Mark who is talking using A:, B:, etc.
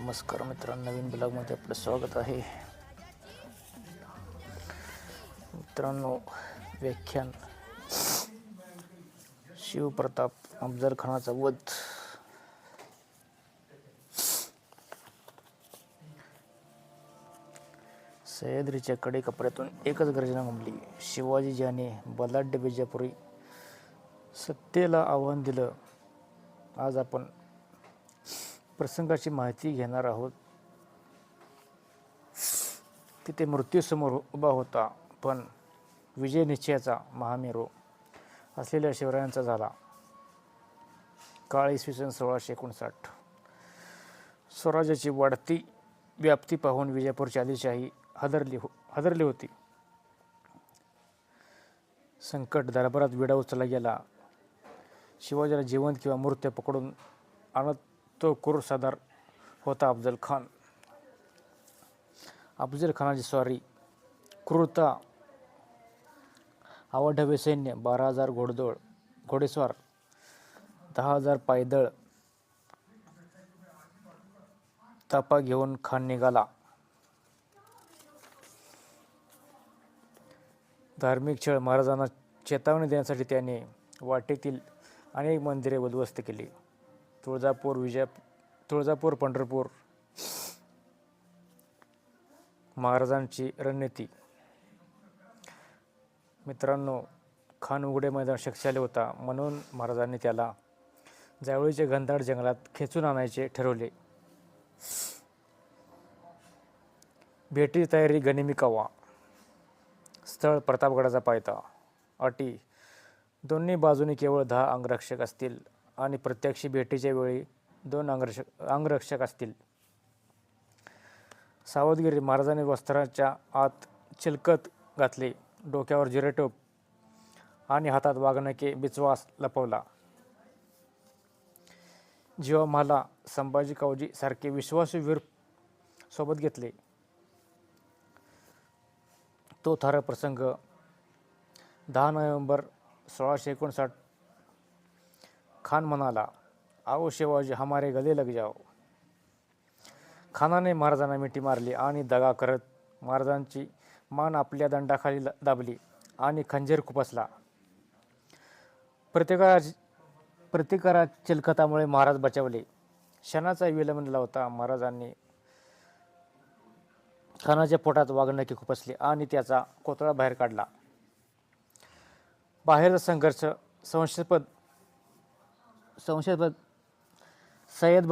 A: नमस्कार मित्रांनो, नवीन ब्लॉगमध्ये आपलं स्वागत आहे. मित्रांनो, व्याख्यान शिवप्रताप अफजल खानाचा वध. सह्याद्रीच्या कडेकपऱ्यातून एकच गर्जना घुमली. शिवाजी ज्याने बलाढ्य विजापुरी सत्तेला आव्हान दिलं. आज आपण प्रसंगाची माहिती घेणार आहोत. तिथे मृत्यूसमोर उभा होता, पण विजय निश्चयाचा महामेरू असलेल्या शिवरायांचा झाला. काळ इसवी सन 1659. स्वराज्याची वाढती व्याप्ती पाहून विजापूरची आदिलशाही हादरली होती. संकट दरबारात विडा उचलला गेला. शिवाजीला जिवंत किंवा मृत्यू पकडून आणत तो क्रूर सरदार होता अफजल खान. अफजल खानाची स्वारी, क्रूरता, अवाढव्य सैन्य, 12,000 घोडेस्वार, 10,000 पायदळ ताफा घेऊन खान निघाला. धार्मिक छळ. महाराजांना चेतावणी देण्यासाठी त्याने वाटेतील अनेक मंदिरे उद्ध्वस्त केली. तुळजापूर, पंढरपूर. महाराजांची रणनीती. मित्रांनो, खान उघडे मैदान शक्तिशाली होता, म्हणून महाराजांनी त्याला जावळीच्या घनदाट जंगलात खेचून आणायचे ठरवले. भेटीची तयारी. गनिमी कावा. स्थळ प्रतापगडाचा पायथा. अटी: दोन्ही बाजूनी केवळ 10 अंगरक्षक असतील आणि प्रत्यक्ष भेटीच्या वेळी 2 अंगरक्षक असतील. सावधगिरी. महाराजांनी वस्त्राच्या आत चिलखत घातले, डोक्यावर जिरेटोप आणि हातात वाघनखे बिचवास लपवला. जीवामाला संभाजी कावजी सारखे विश्वासू वीर सोबत घेतले. तो थारा प्रसंग. 10 नोव्हेंबर 1659. खान म्हणाला, आओ शिवाजी, हमारे गले लग जाओ. खानाने महाराजांना मिठी मारली आणि दगा करत महाराजांची मान आपल्या दंडाखाली दाबली आणि खंजीर खुपसला. प्रतिकारात चिलखतामुळे महाराज बचावले. क्षणाचा विलंब न लावता महाराजांनी खानाच्या पोटात वाघनखे खुपसले आणि त्याचा कोथळा बाहेर काढला. बाहेरचा संघर्ष. संशयास्पद सय्यद